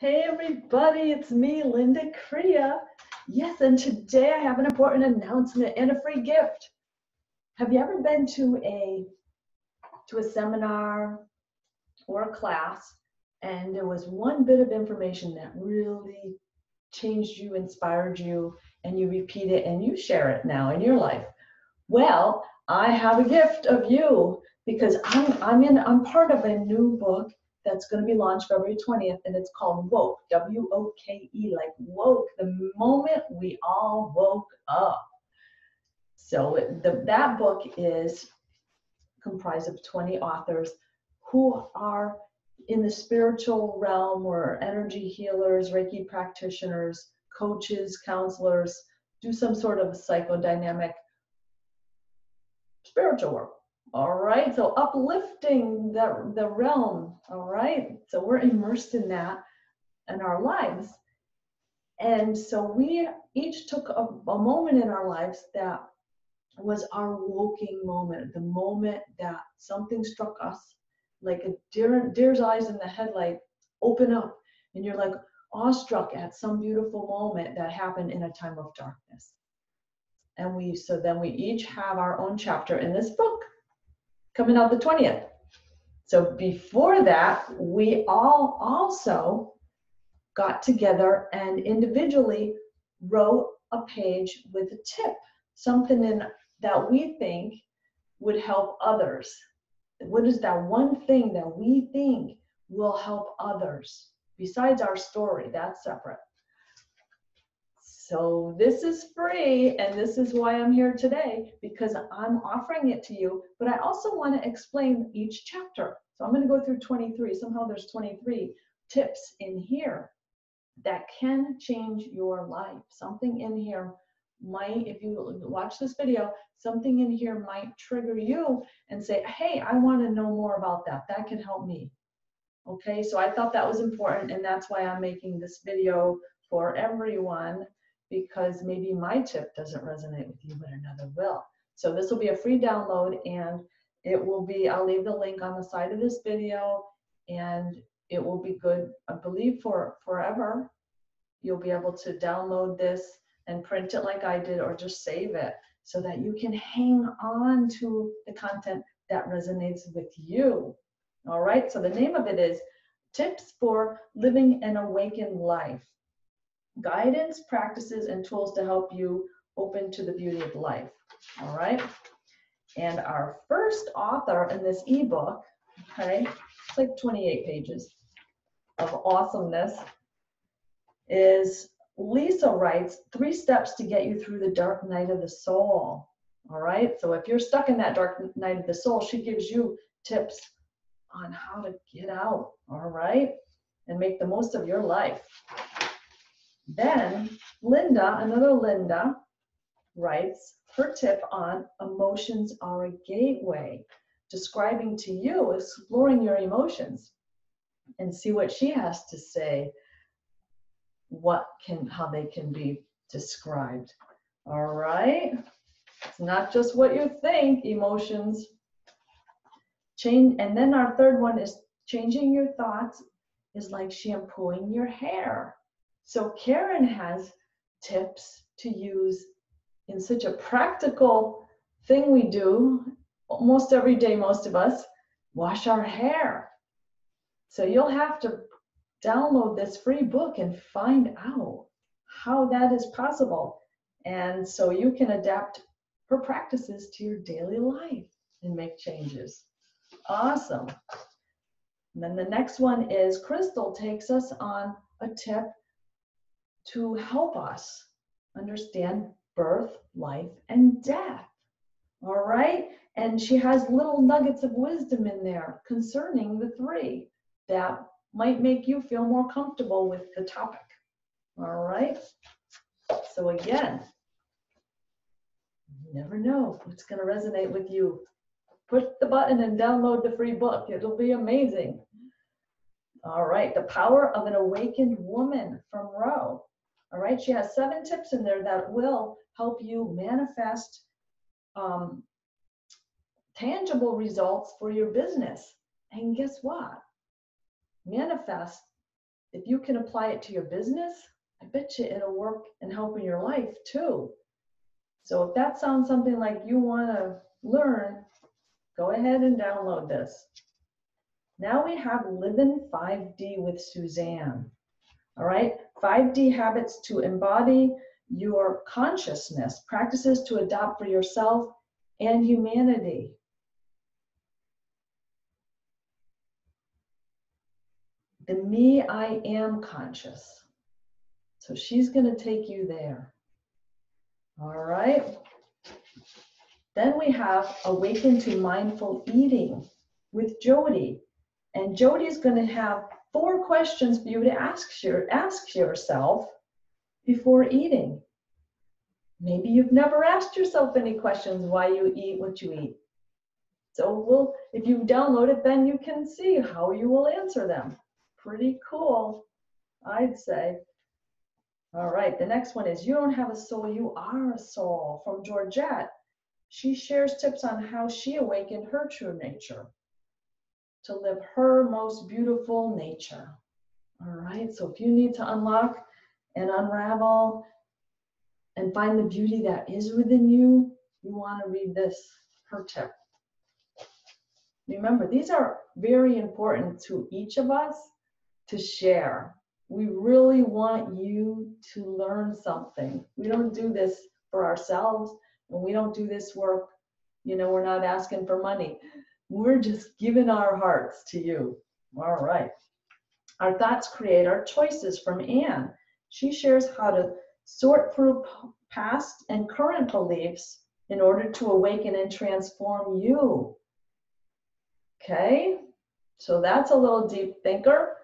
Hey everybody, it's me, Linda Crea. Yes, and today I have an important announcement and a free gift. Have you ever been to a seminar or a class and there was one bit of information that really changed you, inspired you, and you repeat it and you share it now in your life? Well, I have a gift of you because I'm part of a new book that's going to be launched February 20th, and it's called Woke, W-O-K-E, like woke, the moment we all woke up. So that book is comprised of 20 authors who are in the spiritual realm, or energy healers, Reiki practitioners, coaches, counselors, do some sort of psychodynamic spiritual work. All right, so uplifting the realm. All right, so we're immersed in that in our lives. And so we each took a moment in our lives that was our woking moment, the moment that something struck us, like a deer's eyes in the headlight open up, and you're like awestruck at some beautiful moment that happened in a time of darkness. And then we each have our own chapter in this book coming out the 20th. So before that, we all also got together and individually wrote a page with a tip, something that we think would help others. What is that one thing that we think will help others besides our story? That's separate. So this is free, and this is why I'm here today, because I'm offering it to you, but I also want to explain each chapter. So I'm going to go through 23. Somehow there's 23 tips in here that can change your life. Something in here might, if you watch this video, something in here might trigger you and say, hey, I want to know more about that. That can help me. Okay, so I thought that was important, and that's why I'm making this video for everyone, because maybe my tip doesn't resonate with you, but another will. So this will be a free download, and it will be, I'll leave the link on the side of this video, and it will be good, I believe, for forever. You'll be able to download this and print it like I did, or just save it so that you can hang on to the content that resonates with you. All right, so the name of it is Tips for Living an Awakened Life. Guidance, practices, and tools to help you open to the beauty of life. All right. And our first author in this ebook, okay, it's like 28 pages of awesomeness, is Lisa writes 3 steps to get you through the dark night of the soul. All right. So if you're stuck in that dark night of the soul, she gives you tips on how to get out. All right. And make the most of your life. Then Linda, another Linda, writes her tip on emotions are a gateway, describing to you, exploring your emotions, and see what she has to say, how they can be described. All right, it's not just what you think. Emotions change. And then our third one is changing your thoughts is like shampooing your hair. So Karen has tips to use in such a practical thing we do almost every day, most of us, wash our hair. So you'll have to download this free book and find out how that is possible. And so you can adapt her practices to your daily life and make changes. Awesome. And then the next one is Crystal takes us on a tip to help us understand birth, life, and death. All right? And she has little nuggets of wisdom in there concerning the 3 that might make you feel more comfortable with the topic. All right? So again, you never know what's going to resonate with you. Push the button and download the free book. It'll be amazing. All right, The Power of an Awakened Woman from Roe. All right, she has 7 tips in there that will help you manifest tangible results for your business. And guess what? Manifest if you can apply it to your business, I bet you it'll work and help in your life too. So if that sounds something like you want to learn, go ahead and download this. Now we have Living 5D with Suzanne. All right, 5D habits to embody your consciousness, practices to adopt for yourself and humanity. The me I am conscious. So she's going to take you there. All right. Then we have Awaken to Mindful Eating with Jody. And Jody's going to have 4 questions for you to ask yourself before eating. Maybe you've never asked yourself any questions why you eat what you eat. So if you download it, then you can see how you will answer them. Pretty cool, I'd say. All right, the next one is You Don't Have a Soul, You Are a Soul from Georgette. She shares tips on how she awakened her true nature to live her most beautiful nature. All right, so if you need to unlock and unravel and find the beauty that is within you, you want to read her tip. Remember, these are very important to each of us to share. We really want you to learn something. We don't do this for ourselves, and we don't do this work, we're not asking for money. We're just giving our hearts to you. All right. Our thoughts create our choices from Anne. She shares how to sort through past and current beliefs in order to awaken and transform you. Okay, so that's a little deep thinker.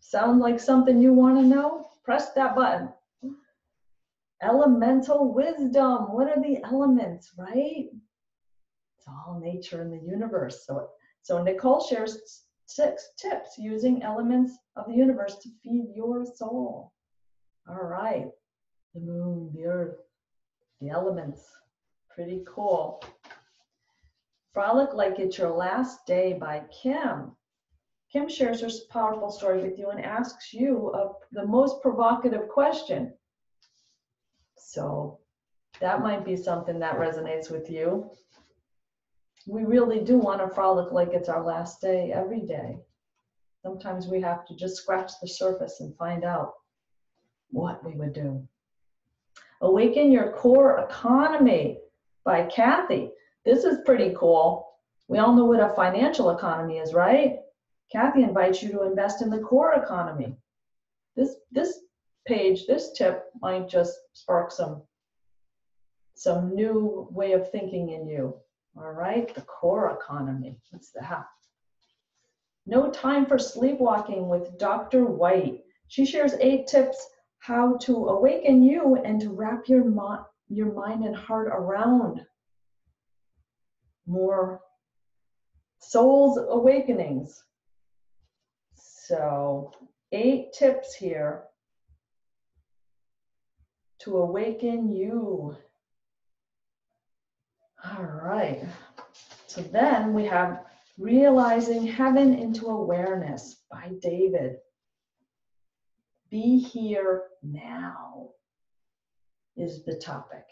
Sound like something you want to know? Press that button. Elemental wisdom. What are the elements, right? It's all nature in the universe. So Nicole shares 6 tips using elements of the universe to feed your soul. All right. The moon, the earth, the elements. Pretty cool. Frolic Like It's Your Last Day by Kim. Kim shares her powerful story with you and asks you the most provocative question. So that might be something that resonates with you. We really do want to frolic like it's our last day every day. Sometimes we have to just scratch the surface and find out what we would do. Awaken Your Core Economy by Kathy. This is pretty cool. We all know what a financial economy is, right? Kathy invites you to invest in the core economy. This tip might just spark some new way of thinking in you. All right, the core economy. What's that? No Time for Sleepwalking with Dr. White. She shares 8 tips how to awaken you and to wrap your mind and heart around more soul's awakenings. So 8 tips here to awaken you. All right. So then we have Realizing Heaven into Awareness by David. Be here now is the topic.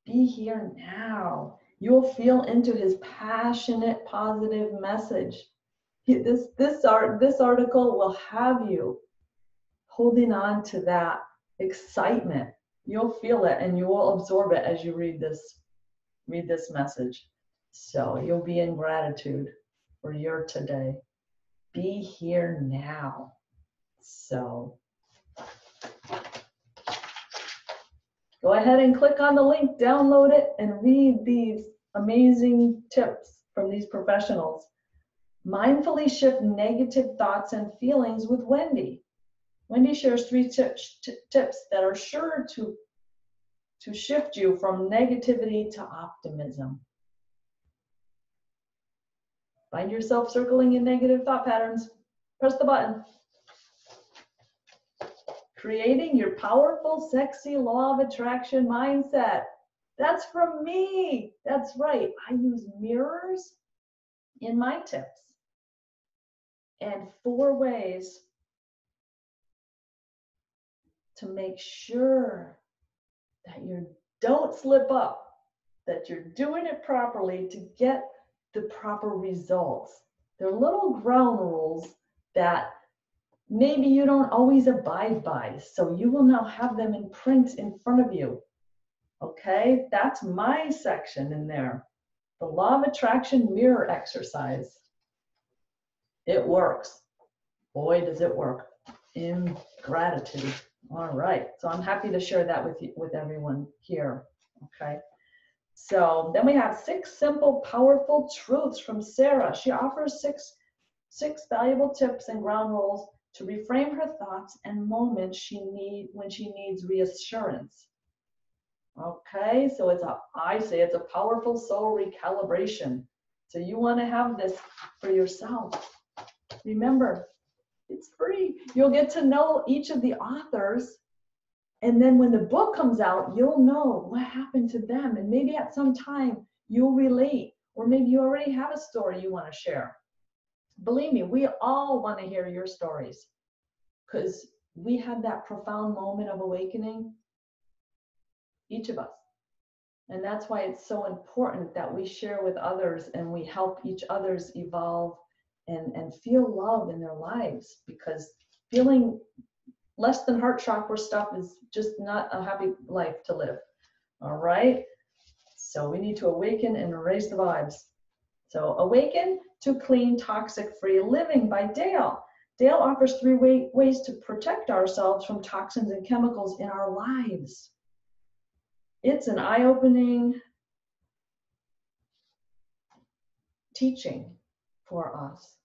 Be here now. You'll feel into his passionate, positive message. This article will have you holding on to that excitement. You'll feel it and you will absorb it as you read this message. So you'll be in gratitude for your today. Be here now. So go ahead and click on the link, download it, and read these amazing tips from these professionals. Mindfully shift negative thoughts and feelings with Wendy. Wendy shares 3 tips that are sure to shift you from negativity to optimism. Find yourself circling in negative thought patterns, press the button. Creating Your Powerful, Sexy Law of Attraction Mindset. That's from me. That's right. I use mirrors in my tips. And 4 ways to make sure that you don't slip up, that you're doing it properly to get the proper results. They're little ground rules that maybe you don't always abide by, so you will now have them in print in front of you. Okay, that's my section in there. The law of attraction mirror exercise. It works. Boy, does it work. In gratitude. All right, so I'm happy to share that with you, with everyone here. Okay, so then we have 6 simple, powerful truths from Sarah. She offers six valuable tips and ground rules to reframe her thoughts and moments when she needs reassurance. Okay, so I say it's a powerful soul recalibration. So you want to have this for yourself. Remember, it's free. You'll get to know each of the authors. And then when the book comes out, you'll know what happened to them. And maybe at some time you'll relate, or maybe you already have a story you want to share. Believe me, we all want to hear your stories because we had that profound moment of awakening, each of us. And that's why it's so important that we share with others and we help each others evolve and feel love in their lives, because feeling less than heart chakra stuff is just not a happy life to live. All right. So we need to awaken and raise the vibes. So Awaken to Clean Toxic Free Living by Dale. Dale offers 3 ways to protect ourselves from toxins and chemicals in our lives. It's an eye-opening teaching for us.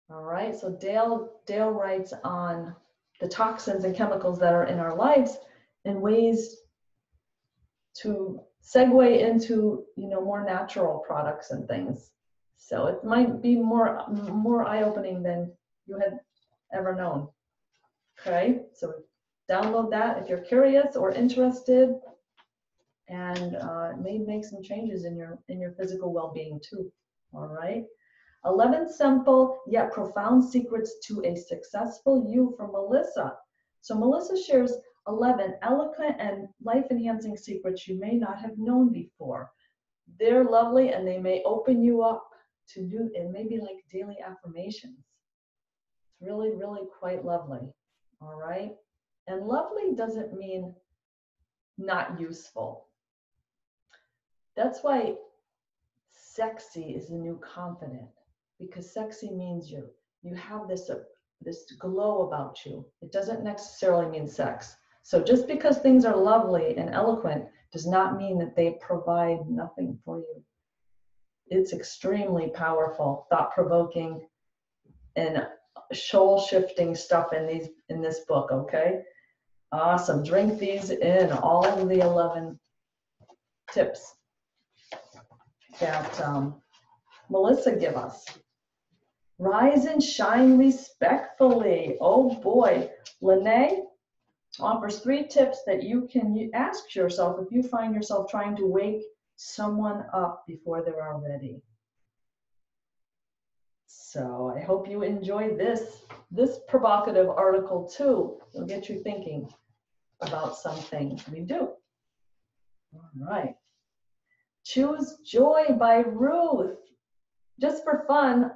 All right, so Dale writes on the toxins and chemicals that are in our lives and ways to segue into, more natural products and things. So it might be more eye-opening than you had ever known. Okay, so download that if you're curious or interested, and it may make some changes in your physical well-being too. All right. 11 simple yet profound secrets to a successful you from Melissa. So Melissa shares 11 eloquent and life-enhancing secrets you may not have known before. They're lovely and they may open you up to new, and maybe like daily affirmations. It's really, really quite lovely. All right. And lovely doesn't mean not useful. That's why sexy is the new confident, because sexy means you have this glow about you. It doesn't necessarily mean sex. So just because things are lovely and eloquent does not mean that they provide nothing for you. It's extremely powerful, thought-provoking, and soul-shifting stuff in this book. Okay, awesome. Drink these in, all of the 11 tips that Melissa give us. Rise and shine respectfully. Oh boy. Lene offers 3 tips that you can ask yourself if you find yourself trying to wake someone up before they're ready. So I hope you enjoy this provocative article too. It'll get you thinking about some things we do. All right. Choose Joy by Ruth. Just for fun,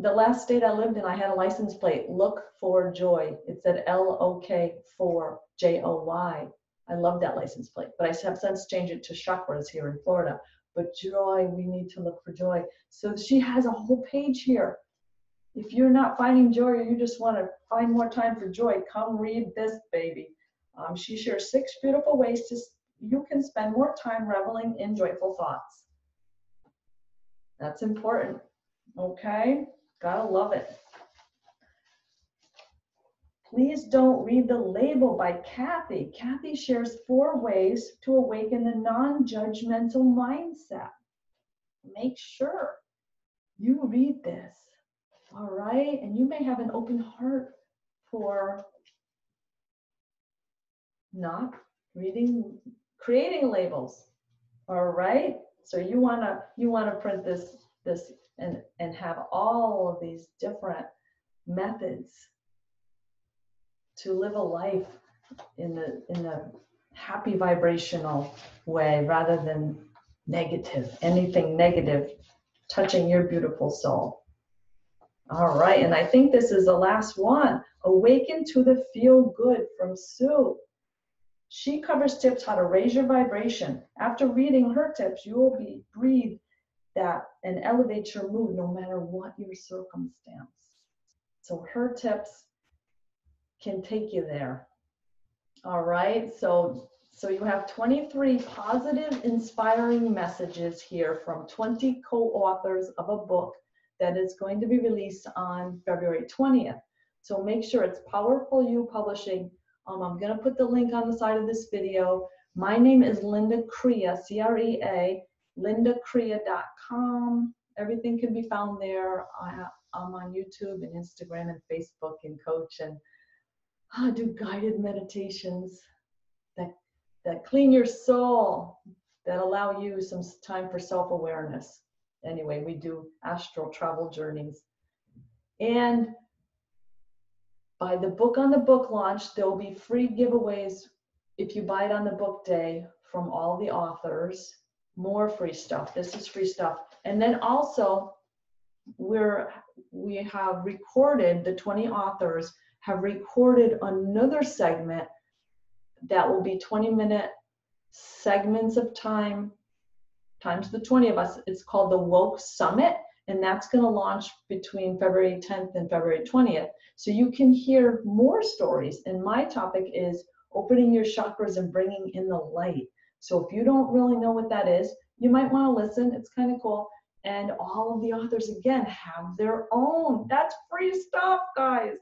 the last state I lived in, I had a license plate, Look for Joy. It said LOK4JOY. I love that license plate, but I have since changed it to chakras here in Florida. But joy, we need to look for joy. So she has a whole page here. If you're not finding joy, or you just want to find more time for joy, come read this baby. She shares 6 beautiful ways you can spend more time reveling in joyful thoughts. That's important. Okay, gotta love it. Please Don't Read the Label by Kathy. Kathy shares 4 ways to awaken the non-judgmental mindset. Make sure you read this, all right? And you may have an open heart for not creating labels, all right? So you wanna print this and have all of these different methods to live a life in a happy vibrational way rather than negative, anything negative touching your beautiful soul. All right, and I think this is the last one. Awaken to the Feel Good from Sue. She covers tips how to raise your vibration. After reading her tips, you will breathe that and elevate your mood no matter what your circumstance. So her tips can take you there. All right, so you have 23 positive, inspiring messages here from 20 co-authors of a book that is going to be released on February 20th. So make sure it's Powerful You Publishing. I'm going to put the link on the side of this video. My name is Linda Crea, C-R-E-A, lindacrea.com. Everything can be found there. I'm on YouTube and Instagram and Facebook and coach, and I do guided meditations that clean your soul, that allow you some time for self-awareness. Anyway, we do astral travel journeys. And by the book on the book launch, there will be free giveaways if you buy it on the book day from all the authors. More free stuff. This is free stuff. And then also, we have recorded, the 20 authors have recorded another segment that will be 20-minute segments of time times the 20 of us. It's called the Woke Summit, and that's going to launch between February 10th and February 20th. So you can hear more stories. And my topic is opening your chakras and bringing in the light. So if you don't really know what that is, you might want to listen. It's kind of cool. And all of the authors, again, have their own. That's free stuff, guys.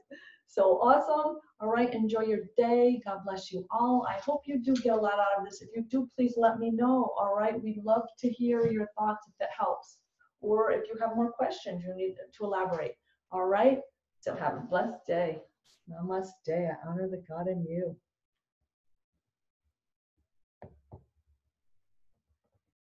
So awesome. All right, enjoy your day. God bless you all. I hope you do get a lot out of this. If you do, please let me know. All right, we'd love to hear your thoughts if that helps. Or if you have more questions you need to elaborate. All right, so have a blessed day. Namaste. I honor the God in you.